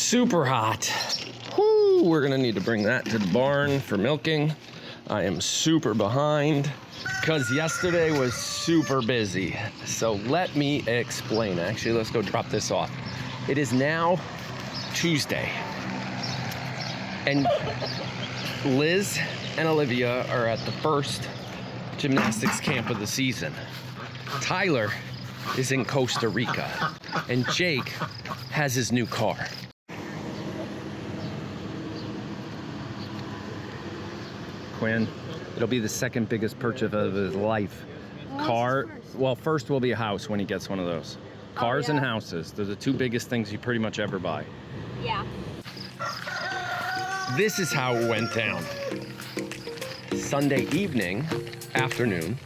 super hot. Woo, we're gonna need to bring that to the barn for milking. I am super behind because yesterday was super busy. So let me explain. Actually, let's go drop this off. It is now Tuesday. And Liz and Olivia are at the first gymnastics camp of the season. Tyler is in Costa Rica, and Jake has his new car. Quinn, it'll be the second biggest purchase of his life. Car, well, first will be a house when he gets one of those. Cars and houses, they're the two biggest things you pretty much ever buy. Yeah. This is how it went down. Sunday afternoon,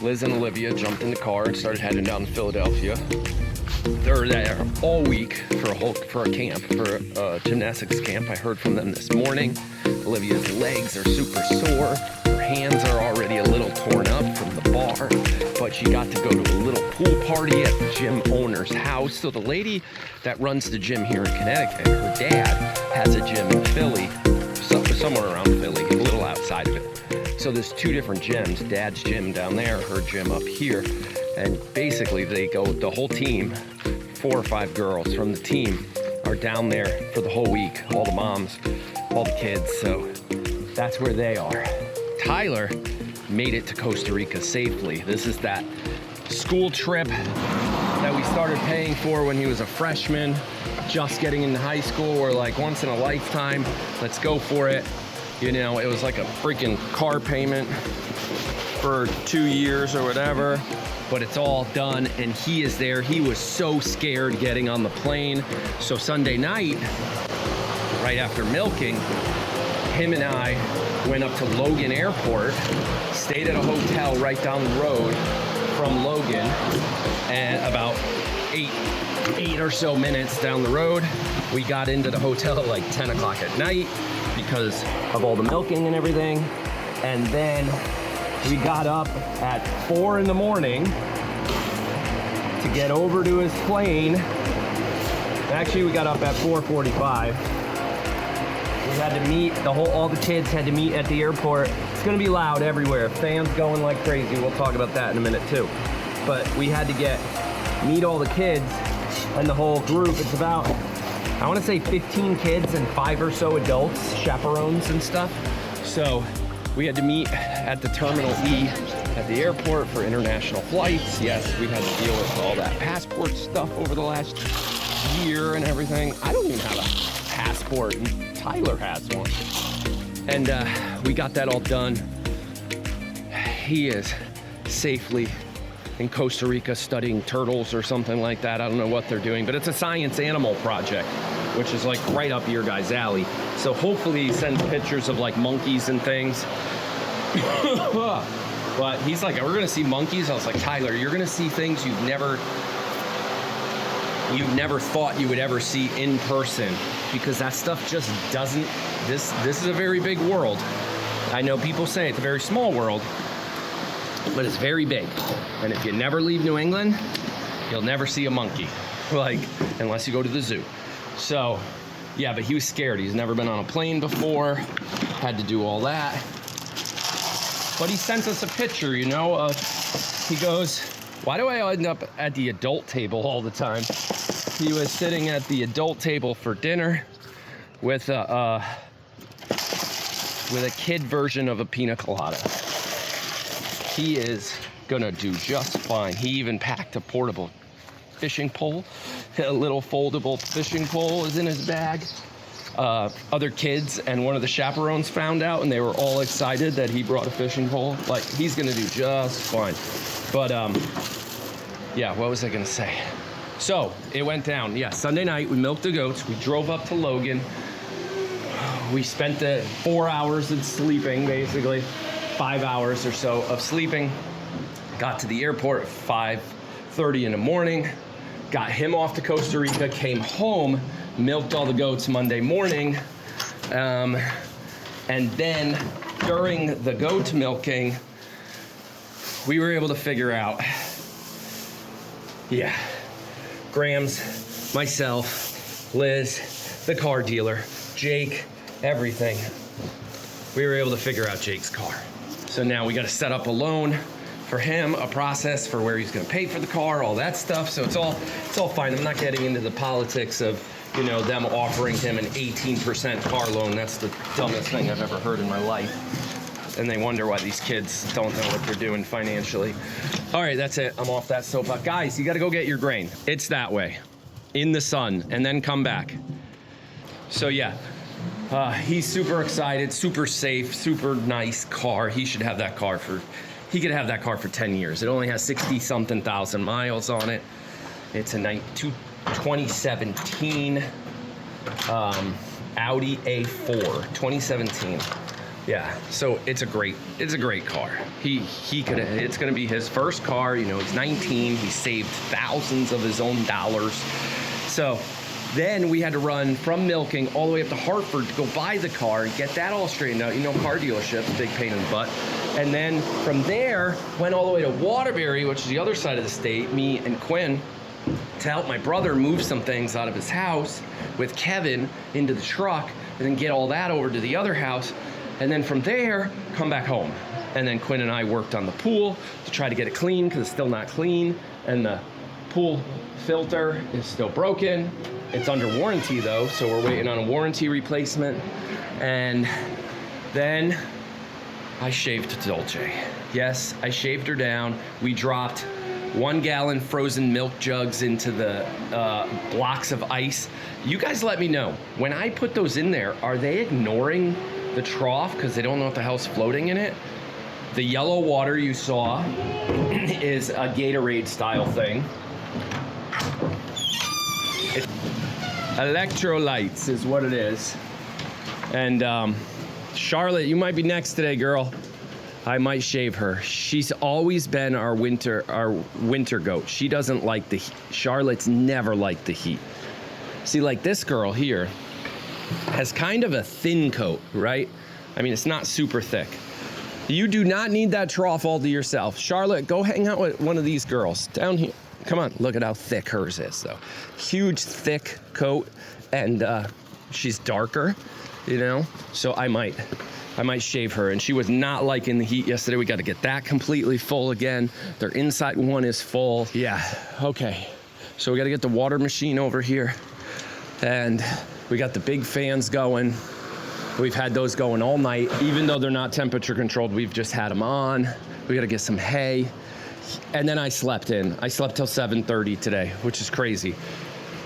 Liz and Olivia jumped in the car and started heading down to Philadelphia. They're there all week for a camp, for a gymnastics camp. I heard from them this morning. Olivia's legs are super sore. Her hands are already a little torn up from the bar, but she got to go to a little pool party at the gym owner's house. So the lady that runs the gym here in Connecticut, her dad has a gym in Philly, somewhere around Philly, a little outside of it. So there's two different gyms, Dad's gym down there, her gym up here. And basically they go, the whole team, 4 or 5 girls from the team are down there for the whole week. All the moms, all the kids, so that's where they are. Tyler made it to Costa Rica safely. This is that school trip that we started paying for when he was a freshman, just getting into high school. We're like, once in a lifetime, let's go for it. You know, it was like a freaking car payment for 2 years or whatever, but it's all done and he is there. He was so scared getting on the plane. So Sunday night, right after milking, him and I went up to Logan Airport, stayed at a hotel right down the road from Logan, and about eight or so minutes down the road, we got into the hotel at like 10 o'clock at night because of all the milking and everything. And then we got up at 4 in the morning to get over to his plane. Actually, we got up at 4:45. We had to meet, all the kids had to meet at the airport. It's gonna be loud everywhere. Fans going like crazy. We'll talk about that in a minute too. But we had to meet all the kids and the whole group. It's about, I wanna say 15 kids and 5 or so adults, chaperones and stuff. So we had to meet at the Terminal E at the airport for international flights. Yes, we had to deal with all that passport stuff over the last year and everything. I don't even have a passport, and Tyler has one. And we got that all done. He is safely in Costa Rica studying turtles or something like that. I don't know what they're doing, but it's a science animal project, which is like right up your guys' alley. So hopefully he sends pictures of like monkeys and things. But he's like, we're gonna see monkeys. I was like, Tyler, you're gonna see things you've never thought you would ever see in person, because that stuff just doesn't, this is a very big world. I know people say it's a very small world, but it's very big. And if you never leave New England, you'll never see a monkey, like, unless you go to the zoo. So, yeah, but he was scared. He's never been on a plane before, had to do all that. But he sent us a picture, you know, he goes, why do I end up at the adult table all the time? He was sitting at the adult table for dinner with a kid version of a pina colada. He is gonna do just fine. He even packed a portable fishing pole. A little foldable fishing pole is in his bag. Other kids and one of the chaperones found out and they were all excited that he brought a fishing pole. Like, he's gonna do just fine. But yeah, what was I gonna say? So it went down. Yeah, Sunday night we milked the goats. We drove up to Logan. We spent the 4 hours of sleeping, basically 5 hours or so of sleeping. Got to the airport at 5:30 in the morning. Got him off to Costa Rica, came home, milked all the goats Monday morning. And then during the goat milking, we were able to figure out, yeah, Grams, myself, Liz, the car dealer, Jake, everything. We were able to figure out Jake's car. So now we got to set up a loan for him, a process for where he's going to pay for the car, all that stuff. So it's all fine. I'm not getting into the politics of, you know, them offering him an 18% car loan. That's the dumbest thing I've ever heard in my life. And they wonder why these kids don't know what they're doing financially. All right, that's it. I'm off that soapbox. Guys, you got to go get your grain. It's that way, in the sun, and then come back. So yeah, he's super excited, super safe, super nice car. He should have that car for, he could have that car for 10 years. It only has 60-something thousand miles on it. It's a 2017 Audi A4, 2017. Yeah, so it's a great car. He could, it's gonna be his first car. You know, he's 19. He saved thousands of his own dollars. So then we had to run from milking all the way up to Hartford to go buy the car and get that all straightened out. You know, car dealerships, big pain in the butt. And then from there, went all the way to Waterbury, which is the other side of the state, me and Quinn, to help my brother move some things out of his house with Kevin into the truck, and then get all that over to the other house. And then from there, come back home. And then Quinn and I worked on the pool to try to get it clean, because it's still not clean. And the pool filter is still broken. It's under warranty though, so we're waiting on a warranty replacement. And then I shaved Dolce. Yes, I shaved her down. We dropped 1 gallon frozen milk jugs into the blocks of ice. You guys let me know, when I put those in there, are they ignoring the trough because they don't know what the hell's floating in it? The yellow water you saw is a Gatorade style thing. Electrolytes is what it is. And Charlotte, you might be next today, girl. I might shave her. She's always been our winter goat. She doesn't like the heat. Charlotte's never liked the heat. See, like this girl here has kind of a thin coat, right? I mean, it's not super thick. You do not need that trough all to yourself. Charlotte, go hang out with one of these girls down here. Come on, look at how thick hers is, though. Huge, thick coat, and she's darker, you know? So I might shave her, and she was not liking the heat yesterday. We got to get that completely full again. Their inside one is full. Yeah, okay. So we got to get the water machine over here, and we got the big fans going. We've had those going all night. Even though they're not temperature controlled, we've just had them on. We got to get some hay. And then I slept in. I slept till 7:30 today, which is crazy.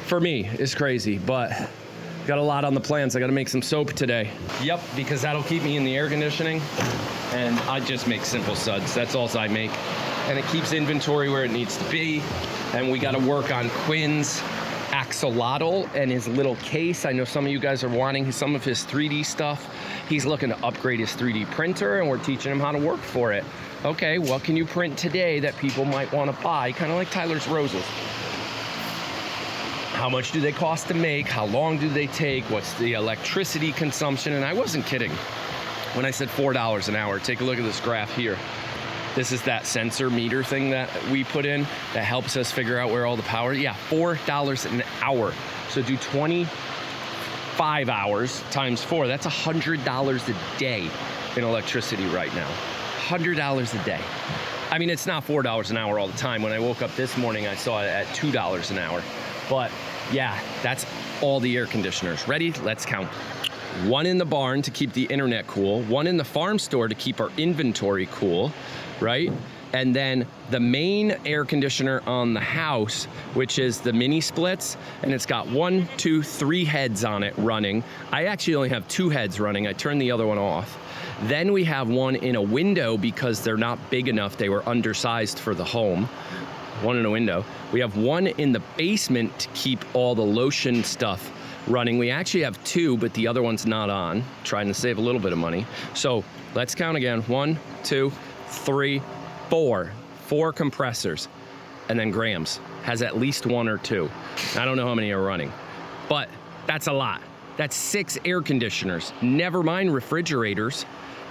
For me, it's crazy, but got a lot on the plans. I got to make some soap today. Yep, because that'll keep me in the air conditioning. And I just make simple suds. That's all I make. And it keeps inventory where it needs to be. And we got to work on Quinn's axolotl and his little case. I know some of you guys are wanting some of his 3D stuff. He's looking to upgrade his 3D printer, and we're teaching him how to work for it. Okay, what can you print today that people might want to buy? Kind of like Tyler's roses. How much do they cost to make? How long do they take? What's the electricity consumption? And I wasn't kidding when I said $4 an hour. Take a look at this graph here. This is that sensor meter thing that we put in that helps us figure out where all the power is. Yeah, $4 an hour. So do 25 hours times 4. That's $100 a day in electricity right now. $100 a day. I mean, it's not $4 an hour all the time. When I woke up this morning, I saw it at $2 an hour. But yeah, that's all the air conditioners. Ready? Let's count. 1 in the barn to keep the internet cool. 1 in the farm store to keep our inventory cool, right? And then the main air conditioner on the house, which is the mini splits, and it's got 1, 2, 3 heads on it running. I actually only have 2 heads running. I turned the other one off. Then we have 1 in a window because they're not big enough. They were undersized for the home. 1 in a window. We have 1 in the basement to keep all the lotion stuff running. We actually have 2, but the other one's not on. Trying to save a little bit of money. So let's count again. 1, 2, 3, 4. 4 compressors. And then Graham's has at least 1 or 2. I don't know how many are running, but that's a lot. That's 6 air conditioners. Never mind refrigerators,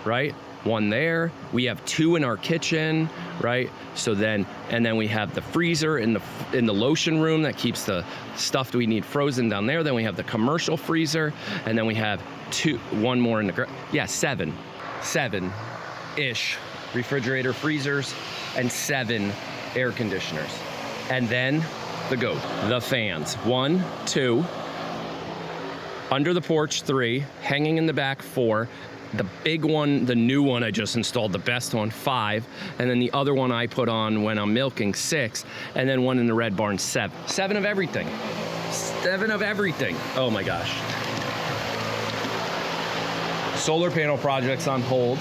right? one there. We have 2 in our kitchen, right? So then, and then we have the freezer in the lotion room that keeps the stuff that we need frozen down there. Then we have the commercial freezer, and then we have one more in the, yeah, 7-ish refrigerator freezers and 7 air conditioners. And then the goat, the fans, 1, 2, under the porch 3, hanging in the back 4, the big one, the new one I just installed, the best one, 5, and then the other one I put on when I'm milking, 6, and then one in the red barn, 7. 7 of everything. 7 of everything. Oh my gosh. Solar panel projects on hold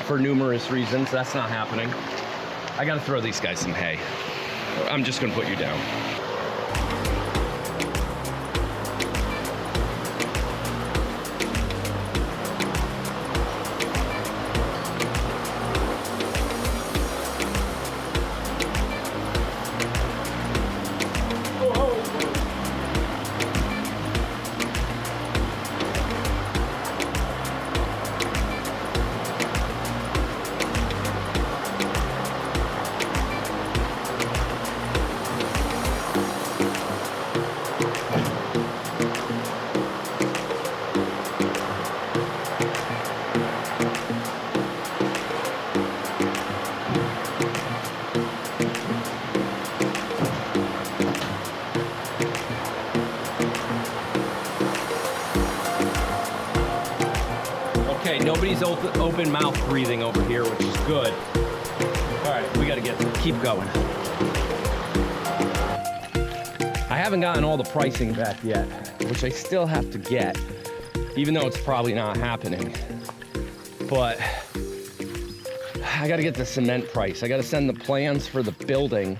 for numerous reasons. That's not happening. I gotta throw these guys some hay. I'm just gonna put you down. Okay, nobody's open mouth breathing over here, which is good. All right, we gotta keep going. I haven't gotten all the pricing back yet, which I still have to get, even though it's probably not happening. But I gotta get the cement price. I gotta send the plans for the building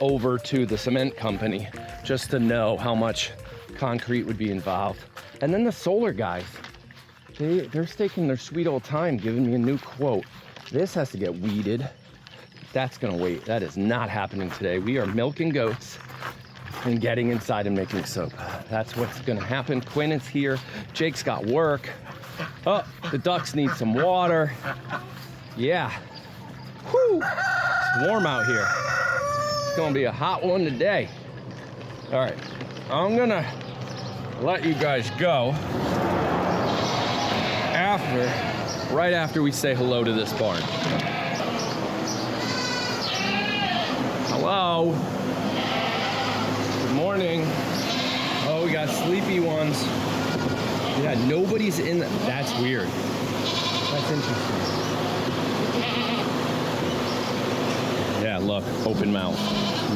over to the cement company just to know how much concrete would be involved. And then the solar guys, they're taking their sweet old time giving me a new quote. This has to get weeded. That's gonna wait. That is not happening today. We are milking goats and getting inside and making soap. That's what's gonna happen. Quinn is here. Jake's got work. Oh, the ducks need some water. Yeah. Whew. It's warm out here. It's gonna be a hot one today. All right, I'm gonna let you guys go right after we say hello to this barn. Hello. Good morning. Oh, we got sleepy ones. Yeah, nobody's in that's weird. That's interesting. Yeah, look, open mouth.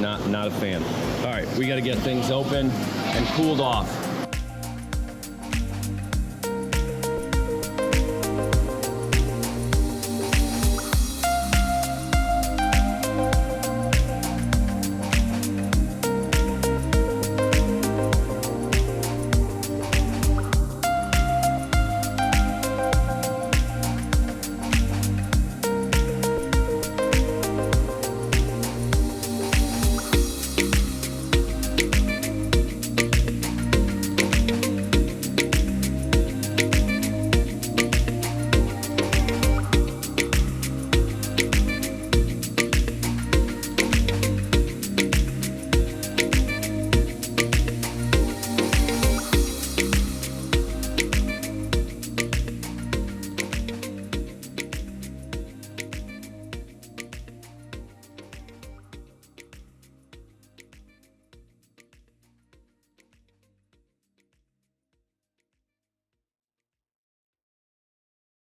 Not a fan. All right, we gotta get things open and cooled off.